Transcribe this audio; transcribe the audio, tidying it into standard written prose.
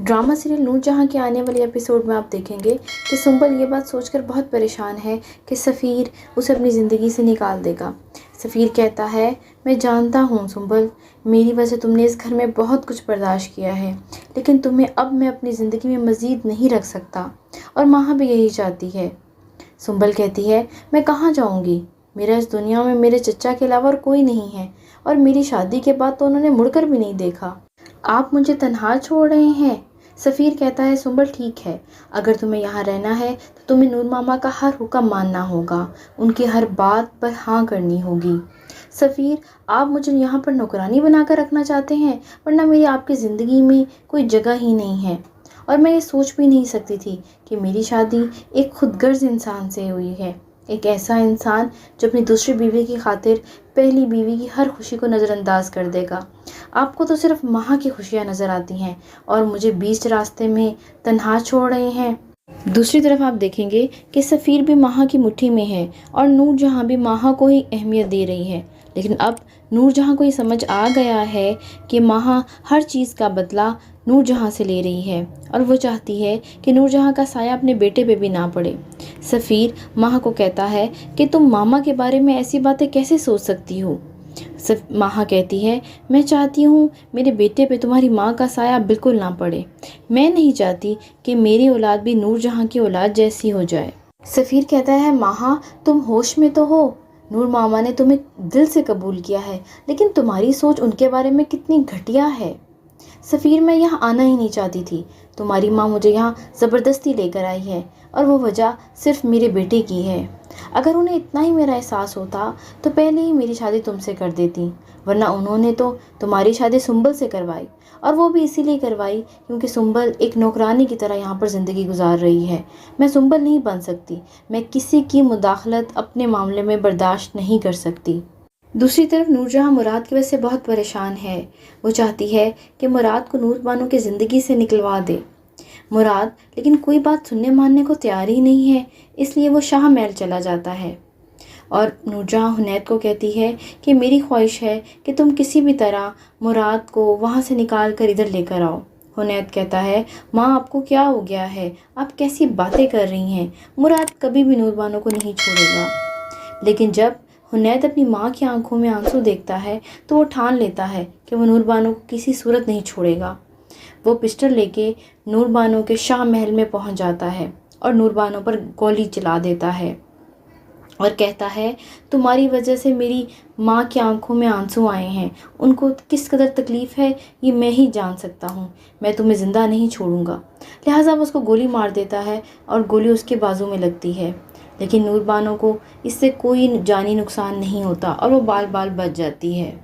Drama serial नूर जहाँ के आने वाले एपिसोड में आप देखेंगे कि सुंबल ये बात सोचकर बहुत परेशान है कि सफ़ीर उसे अपनी ज़िंदगी से निकाल देगा। सफ़ीर कहता है, मैं जानता हूँ सुंबल, मेरी वजह से तुमने इस घर में बहुत कुछ बर्दाश्त किया है, लेकिन तुम्हें अब मैं अपनी ज़िंदगी में मज़ीद नहीं रख सकता, और माँ भी यही चाहती है। सुंबल कहती है, मैं कहाँ जाऊँगी, मेरा इस दुनिया में मेरे चचा के अलावा और कोई नहीं है, और मेरी शादी के बाद तो उन्होंने मुड़कर भी नहीं देखा। आप मुझे तन्हा छोड़ रहे हैं। सफ़ीर कहता है, सुंबल ठीक है, अगर तुम्हें यहाँ रहना है तो तुम्हें नूर मामा का हर हुक्म मानना होगा, उनकी हर बात पर हाँ करनी होगी। सफ़ीर, आप मुझे यहाँ पर नौकरानी बनाकर रखना चाहते हैं, वरना मेरी आपकी ज़िंदगी में कोई जगह ही नहीं है, और मैं ये सोच भी नहीं सकती थी कि मेरी शादी एक खुदगर्ज इंसान से हुई है, एक ऐसा इंसान जो अपनी दूसरी बीवी की खातिर पहली बीवी की हर खुशी को नज़रअंदाज कर देगा। आपको तो सिर्फ माँ की खुशियाँ नज़र आती हैं और मुझे बीच रास्ते में तन्हा छोड़ रहे हैं। दूसरी तरफ आप देखेंगे कि सफ़ीर भी माँ की मुट्ठी में है और नूर जहाँ भी माँ को ही अहमियत दे रही है, लेकिन अब नूर जहाँ को ये समझ आ गया है कि माँ हर चीज़ का बदला नूर जहाँ से ले रही है, और वो चाहती है कि नूर जहाँ का साया अपने बेटे पे भी ना पड़े। सफ़ीर माँ को कहता है कि तुम मामा के बारे में ऐसी बातें कैसे सोच सकती हो। माँ कहती है, मैं चाहती हूँ मेरे बेटे पे तुम्हारी माँ का साया बिल्कुल ना पड़े। मैं नहीं चाहती कि मेरी औलाद भी नूर जहाँ की औलाद जैसी हो जाए। सफ़ीर कहता है, माँ तुम होश में तो हो, नूर मामा ने तुम्हें दिल से कबूल किया है, लेकिन तुम्हारी सोच उनके बारे में कितनी घटिया है। सफ़ीर, मैं यहाँ आना ही नहीं चाहती थी, तुम्हारी माँ मुझे यहाँ ज़बरदस्ती लेकर आई है, और वो वजह सिर्फ मेरे बेटे की है। अगर उन्हें इतना ही मेरा एहसास होता तो पहले ही मेरी शादी तुमसे कर देती, वरना उन्होंने तो तुम्हारी शादी सुंबल से करवाई, और वो भी इसीलिए करवाई क्योंकि सुंबल एक नौकरानी की तरह यहाँ पर ज़िंदगी गुजार रही है। मैं सुंबल नहीं बन सकती, मैं किसी की मुदाखलत अपने मामले में बर्दाश्त नहीं कर सकती। दूसरी तरफ नूरजहाँ मुराद की वजह से बहुत परेशान है। वो चाहती है कि मुराद को नूर बानो की ज़िंदगी से निकलवा दे। मुराद लेकिन कोई बात सुनने मानने को तैयार ही नहीं है, इसलिए वो शाह महल चला जाता है, और नूरजहाँ हुनैद को कहती है कि मेरी ख्वाहिश है कि तुम किसी भी तरह मुराद को वहाँ से निकाल कर इधर लेकर आओ। हुनैद कहता है, माँ आपको क्या हो गया है, आप कैसी बातें कर रही हैं, मुराद कभी भी नूर बानो को नहीं छोड़ेगा। लेकिन जब हुनैद अपनी माँ की आंखों में आंसू देखता है तो वो ठान लेता है कि वो नूर बानो को किसी सूरत नहीं छोड़ेगा। वो पिस्टल लेके नूर बानो के शाह महल में पहुंच जाता है और नूर बानो पर गोली चला देता है और कहता है, तुम्हारी वजह से मेरी माँ की आंखों में आंसू आए हैं, उनको किस कदर तकलीफ़ है ये मैं ही जान सकता हूँ, मैं तुम्हें ज़िंदा नहीं छोड़ूंगा। लिहाजा वो उसको गोली मार देता है और गोली उसके बाजू में लगती है, लेकिन नूर बानो को इससे कोई जानी नुकसान नहीं होता और वो बाल बाल बच जाती है।